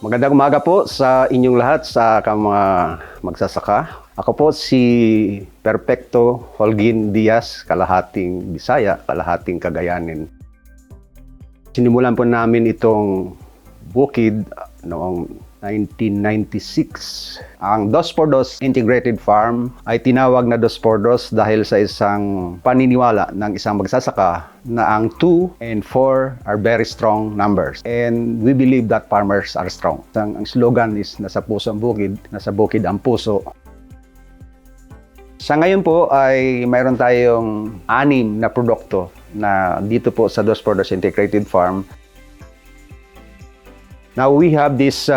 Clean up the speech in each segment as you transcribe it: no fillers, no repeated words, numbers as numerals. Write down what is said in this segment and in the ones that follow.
Magandang umaga po sa inyong lahat sa mga magsasaka. Ako po si Perfecto Holguin Diaz, kalahating Bisaya, kalahating Cagayanin. Sinimulan po namin itong bukid noong 1996. Ang Dos por Dos Integrated Farm ay tinawag na Dos por Dos dahil sa isang paniniwala ng isang magsasaka na ang 2 and 4 are very strong numbers. And we believe that farmers are strong. Ang slogan is nasa puso ang bukid, nasa bukid ang puso. Sa ngayon po ay mayroon tayong 6 na produkto na dito po sa Dos por Dos Integrated Farm. Now we have this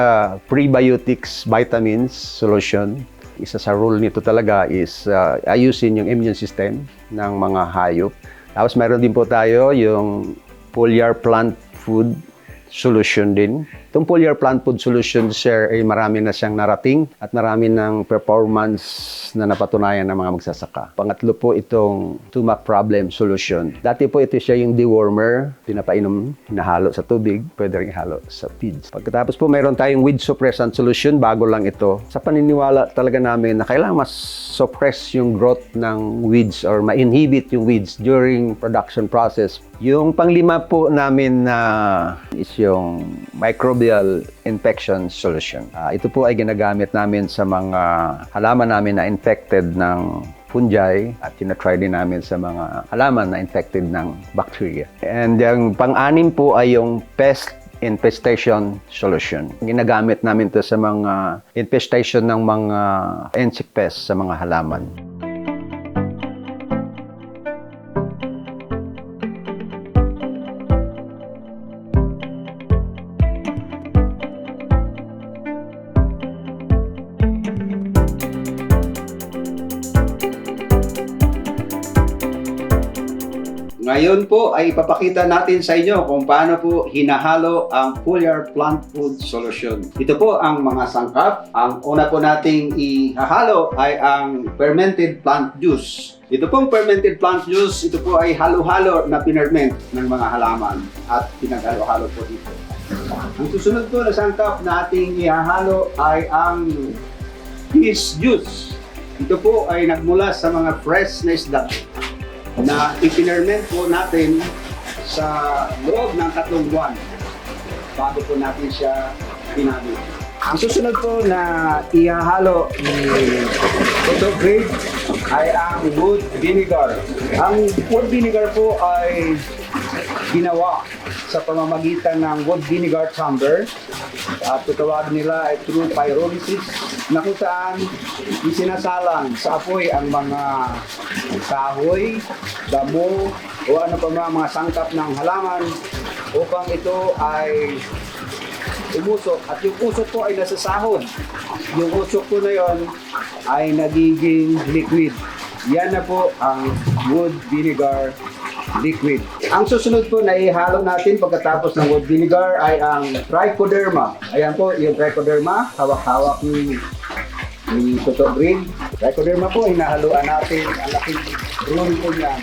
prebiotics vitamins solution. Isa sa rule nito talaga is ayusin yung immune system ng mga hayop. Tapos mayroon din po tayo yung foliar plant food solution din. Itong foliar plant food solution, sir, ay marami na siyang narating at marami ng performance na napatunayan ng mga magsasaka. Pangatlo po itong stomach problem solution. Dati po ito siya yung dewormer, pinapainom, hinahalo sa tubig, pwede rin ihalo sa feeds. Pagkatapos po mayroon tayong weed suppressant solution, bago lang ito. Sa paniniwala talaga namin na kailangan mas suppress yung growth ng weeds or ma-inhibit yung weeds during production process. Yung panglima po namin na is yung microbial infection solution. Ito po ay ginagamit namin sa mga halaman namin na infected ng fungi at tinatry din namin sa mga halaman na infected ng bacteria. And yung pang-anim po ay yung pest infestation solution. Ginagamit namin ito sa mga infestation ng mga insect pests sa mga halaman. Ngayon po ay ipapakita natin sa inyo kung paano po hinahalo ang foliar plant food solution. Ito po ang mga sangkap. Ang una po nating ihahalo ay ang fermented plant juice. Ito pong fermented plant juice, ito po ay halo-halo na pinerment ng mga halaman at pinaghalo-halo po dito. Ang susunod po na sangkap na ating ihahalo ay ang fish juice. Ito po ay nagmula sa mga fresh na isda na ipinerment po natin sa loob ng 3 buwan bago po natin siya pinamit. Ang susunod po na ihahalo ni Toto Grade ay ang wood vinegar. Ang wood vinegar po ay ginawa sa pamamagitan ng wood vinegar chamber at tutawag nila ay true pyrolysis na kung saan isinasalang sa apoy ang mga kahoy, damo o ano pa mga sangkap ng halaman upang ito ay umusok at yung usok po ay nasa sahod. Yung usok po na yon ay nagiging liquid. Yan na po ang wood vinegar liquid. Ang susunod po na ihalo natin pagkatapos ng wood vinegar ay ang trichoderma. Ayan po yung trichoderma, hawak-hawak ni Toto Green. Trichoderma po, hinahaluan natin ang laking role po niyan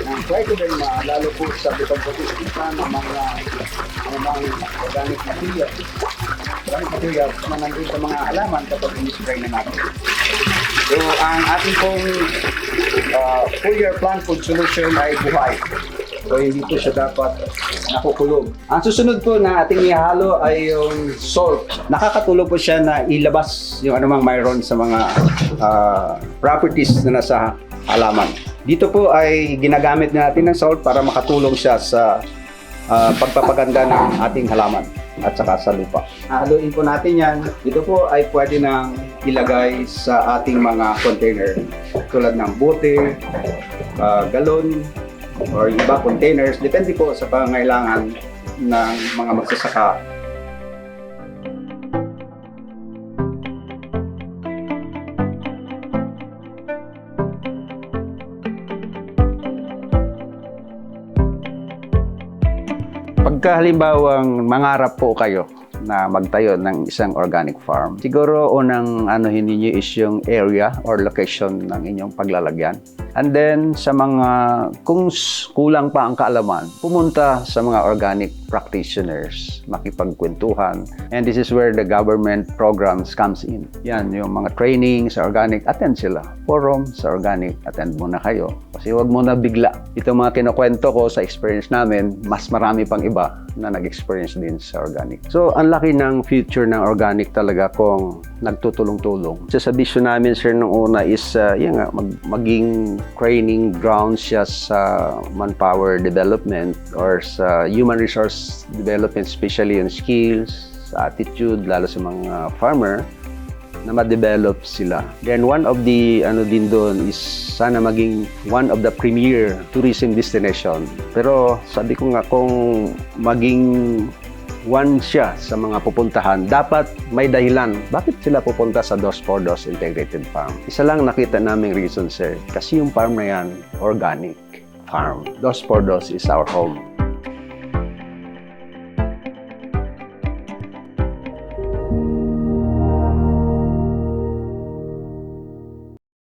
ng trichoderma, lalo po sa bitong-puti-puti ng mga organic material. Organic material na nandun sa mga halaman kapag in-spray na natin. So, ang ating pong foliar plant food solution ay buhay. So, hindi po siya dapat nakukulog. Ang susunod po na ating ihalo ay yung salt. Nakakatulong po siya na ilabas yung anumang mayroon sa mga properties na nasa halaman. Dito po ay ginagamit natin ng salt para makatulong siya sa pagpapaganda ng ating halaman at saka sa lupa. Haluin po natin yan. Ito po ay pwede nang ilagay sa ating mga container tulad ng bote, galon, or iba containers. Depende po sa pangailangan ng mga magsasaka. Pagka halimbawang mangarap po kayo na magtayo ng isang organic farm, siguro unang anuhin ninyo is yung area or location ng inyong paglalagyan. And then, sa mga, kung kulang pa ang kaalaman, pumunta sa mga organic practitioners, makipagkwentuhan. And this is where the government programs comes in. Yan, yung mga training sa organic, attend sila. Forum sa organic, attend muna kayo. Kasi huwag muna bigla. Ito mga kinukwento ko sa experience namin, mas marami pang iba na nag-experience din sa organic. So, ang laki ng future ng organic talaga kung nagtutulong-tulong. Sa vision namin, sir, nung una is, maging training ground siya sa manpower development or sa human resource development, especially yung skills, sa attitude, lalo sa mga farmer, na ma-develop sila. Then one of the din doon is sana maging one of the premier tourism destination. Pero sabi ko nga kung maging one siya sa mga pupuntahan, dapat may dahilan. Bakit sila pupunta sa Dos por Dos Integrated Farm? Isa lang nakita naming reason, sir. Kasi yung farm na yan, organic farm. Dos por Dos is our home.